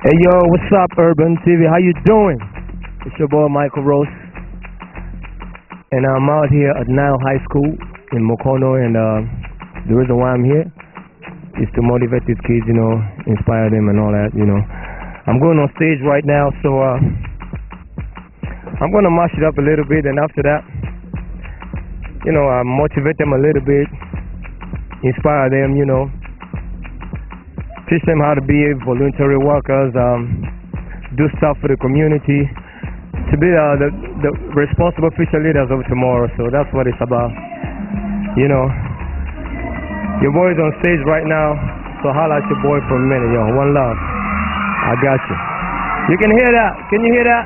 Hey yo, what's up, Urban TV? How you doing? It's your boy Michael Rose, and I'm out here at Nile High School in Mokono, and the reason why I'm here is to motivate these kids, inspire them and all that, I'm going on stage right now, so I'm going to mash it up a little bit, and after that, I motivate them a little bit, inspire them, teach them how to be voluntary workers, do stuff for the community, to be the responsible future leaders of tomorrow. So that's what it's about. Your boy's on stage right now, so holla at your boy for a minute, yo. One love. I got you. You can hear that. Can you hear that?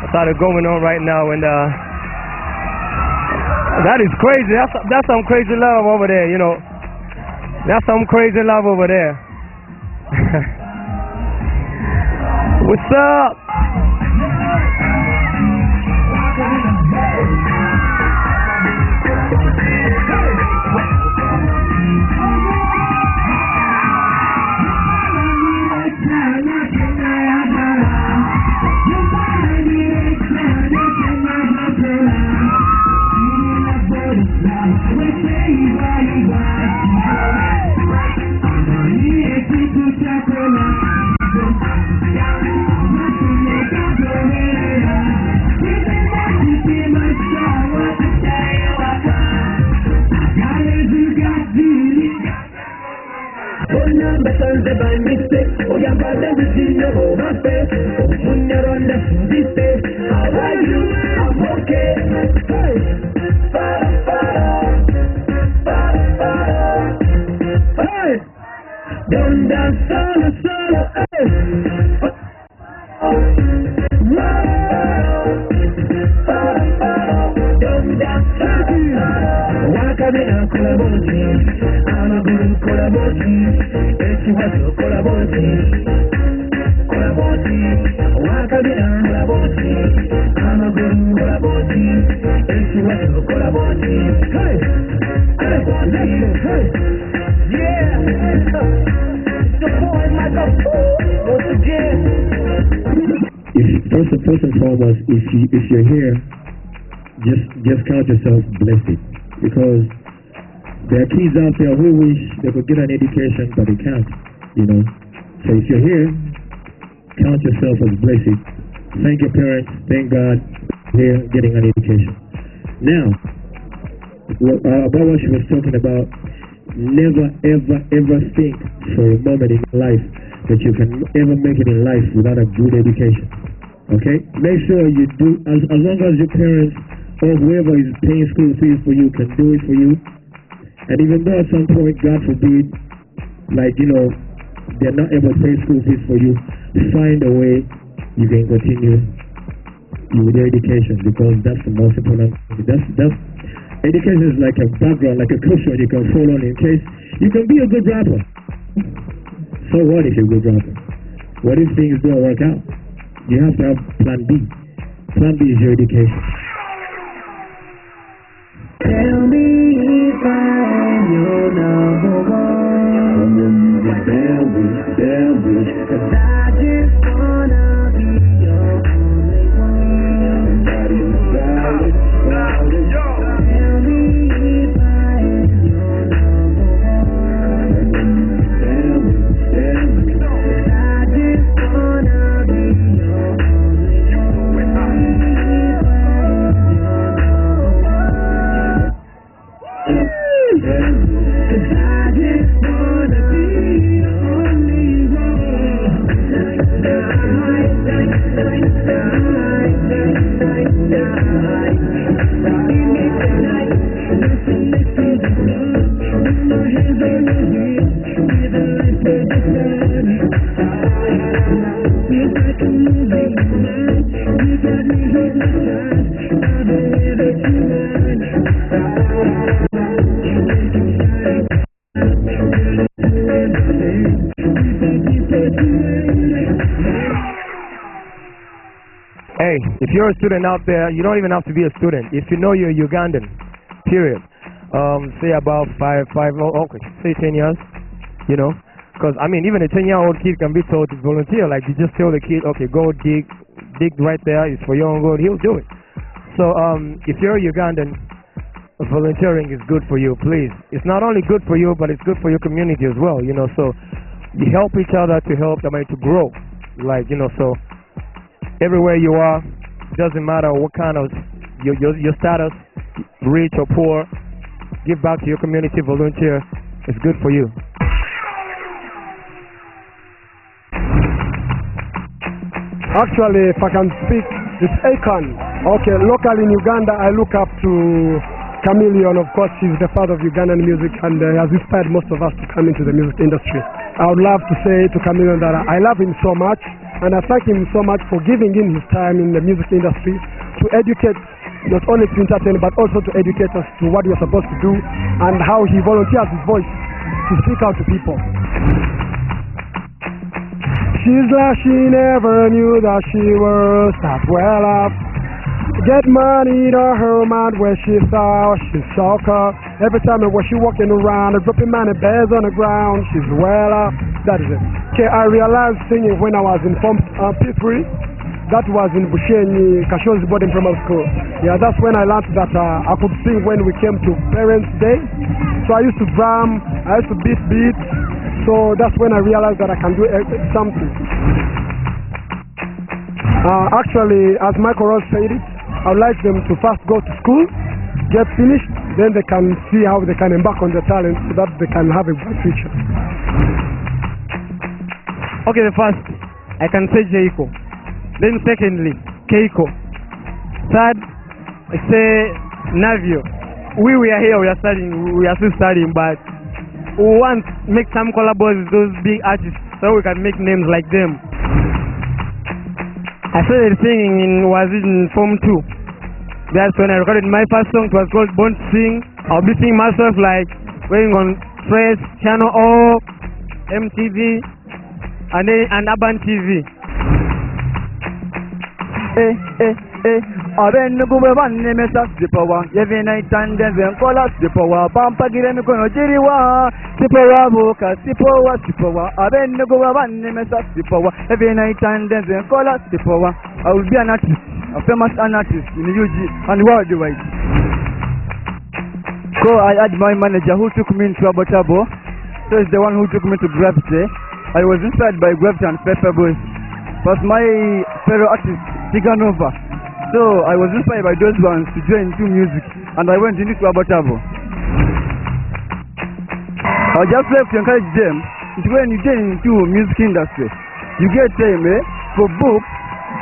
That's how it's going on right now, and that is crazy. That's some crazy love over there, That's some crazy love over there. What's up? First and foremost, if you're here, just count yourself blessed, because there are kids out there who wish they could get an education but they can't. So if you're here, count yourself as blessed. Thank your parents, thank God they're getting an education. Now, about what she was talking about, never ever think for a moment in life that you can ever make it in life without a good education. Okay? Make sure you do, as long as your parents or whoever is paying school fees for you can do it for you. And even though at some point, God forbid, they're not able to pay school fees for you, find a way you can continue with your education, because that's the most important thing. That's education is like a background, like a cushion you can fall on in case you can be a good rapper. So what if you're a good rapper? What if things don't work out? You have to have plan B. Plan B is your education. Tell me if I'm your number one. Tell me, 'cause I just wanna be your only one. Tell me if I am your number one. Tell me, 'cause I just wanna be your only Hey, if you're a student out there, you don't even have to be a student. If you know you're Ugandan, period, say about 10 years, Because, I mean, even a 10-year-old kid can be told to volunteer. Like, you just tell the kid, okay, go dig right there. It's for your own good. He'll do it. So, if you're Ugandan, volunteering is good for you, please. It's not only good for you, but it's good for your community as well, you know. So, you help each other to help, to grow. Like, you know, so, everywhere you are, doesn't matter what kind of, your status, rich or poor, give back to your community, volunteer. It's good for you. Actually, if I can speak, it's Akon. Okay, locally in Uganda, I look up to Chameleon. Of course, he's the father of Ugandan music and has inspired most of us to come into the music industry. I would love to say to Chameleon that I love him so much, and I thank him so much for giving in his time in the music industry to educate, not only to entertain, but also to educate us to what we're supposed to do and how he volunteers his voice to speak out to people. She's like she never knew that she was that well up. Get money to her mind where she thought she saw her. Every time when she walking around, dropping money bears on the ground, she's well up. That is it. Okay, I realized singing when I was in Form P3. That was in Bushenyi, Kashozi Boarding Primary School. Yeah, that's when I learned that I could sing when we came to Parents' Day. So I used to drum, I used to beat beats. So that's when I realized that I can do something. Actually, as Michael Ross said it, I would like them to first go to school, get finished, then they can see how they can embark on their talent so that they can have a bright future. Okay, the first, I can say Jayco. Then secondly, Keiko. Third, I say Navio. We are here, we are still studying, but we want to make some collabos with those big artists so we can make names like them. I started singing was in Form 2. That's when I recorded my first song. It was called Born to Sing. I'll be singing myself like going on Trekk, Channel O, MTV, and Urban TV. Abenugube banne mesa sipawa every night and then kola sipawa pampagire mikono jiriwa sipawa boka sipawa abenugube banne mesa sipawa every night and then kola sipawa. I will be an artist, a famous artist in the UG and worldwide. So I had my manager who took me into Abotabo. So he's the one who took me to Gravity. I was inspired by Gravity and Pepper Boys. But my fellow artist Tiganova. So I was inspired by those ones to join into music, and I went into Abotabo. I just left to encourage them. When you get into music industry, you get time for books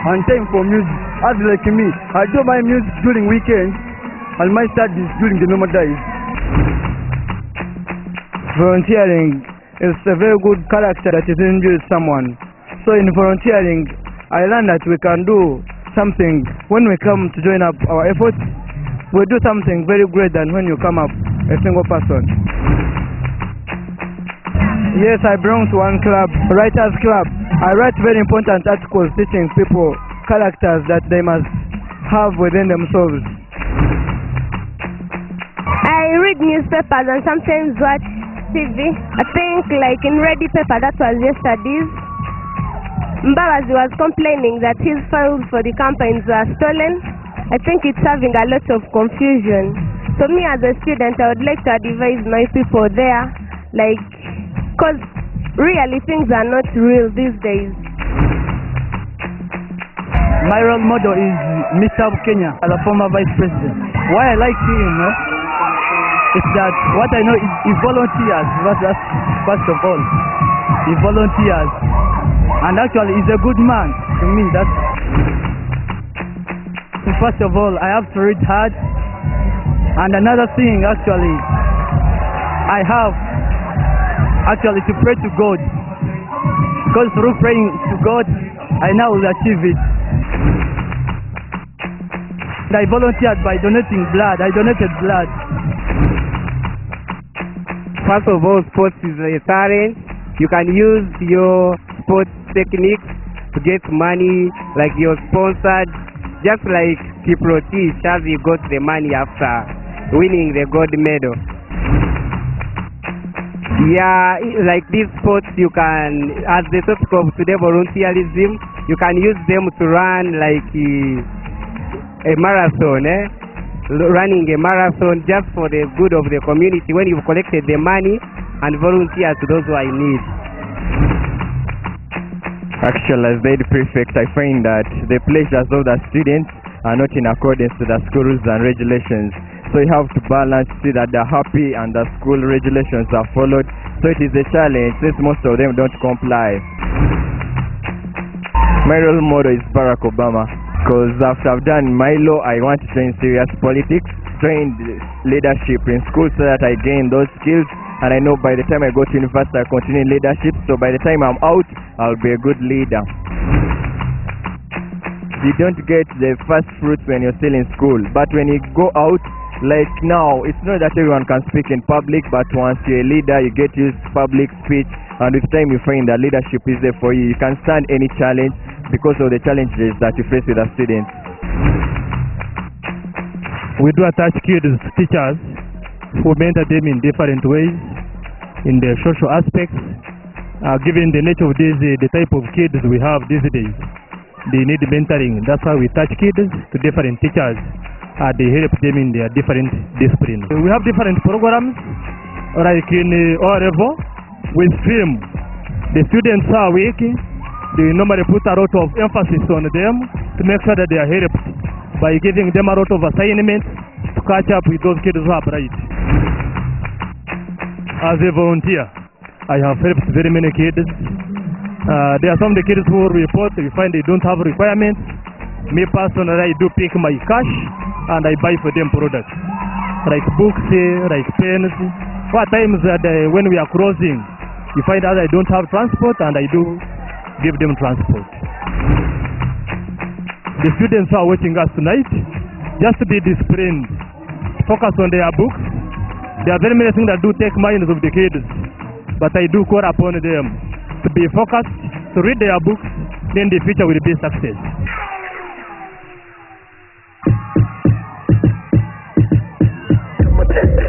and time for music. As like me, I do my music during weekends and my studies during the normal days. Volunteering is a very good character that is introduced someone. So in volunteering, I learned that we can do something when we come to join up our efforts. We do something very great than when you come up a single person. Yes, I belong to one club, Writers Club. I write very important articles teaching people characters that they must have within themselves. I read newspapers and sometimes watch TV. I think like in Ready Paper, that was yesterday's. Mbabazi was complaining that his files for the campaigns were stolen. I think it's having a lot of confusion. So me as a student, I would like to advise my people there, like, because really things are not real these days. My role model is Mr. Kenya, the former vice president. Why I like him is that what I know is he volunteers, first of all. He volunteers. And actually, he's a good man to me. That's first of all, I have to read hard. And another thing, actually, I have actually to pray to God. Because through praying to God, I now will achieve it. And I volunteered by donating blood. I donated blood. First of all, sports is a talent. You can use your sports techniques to get money, like you're sponsored, just like Kiproti, Chavi got the money after winning the gold medal. Yeah, like these sports, you can, as the topic of today, volunteerism, you can use them to run like a marathon, running a marathon just for the good of the community when you've collected the money and volunteer to those who are in need. Actually, as the prefect, I find that the pleasures of the students are not in accordance to the school rules and regulations. So you have to balance, see that they're happy and the school regulations are followed. So it is a challenge since most of them don't comply. My role model is Barack Obama, because after I've done my law, I want to join serious politics, train leadership in school so that I gain those skills. And I know by the time I go to university, I continue leadership. So by the time I'm out, I'll be a good leader. You don't get the first fruits when you're still in school, but when you go out, like now, it's not that everyone can speak in public, but once you're a leader, you get used to public speech, and with time you find that leadership is there for you. You can stand any challenge because of the challenges that you face with the students. We do attach kids to teachers who mentor them in different ways, in their social aspects. Given the nature of the type of kids we have these days, they need mentoring. That's why we touch kids to different teachers. They help them in their different disciplines. We have different programs, like in O level, we stream. The students are working. They normally put a lot of emphasis on them to make sure that they are helped by giving them a lot of assignments to catch up with those kids who are bright. As a volunteer, I have helped very many kids. There are some of the kids who report, we find they don't have requirements. Me personally, I do pick my cash and I buy for them products, like books, like pens. What times that when we are crossing, you find out I don't have transport and I do give them transport. The students who are watching us tonight, just be disciplined, focus on their books. There are very many things that do take minds of the kids, but I do call upon them to be focused, to read their books, then the future will be success. Test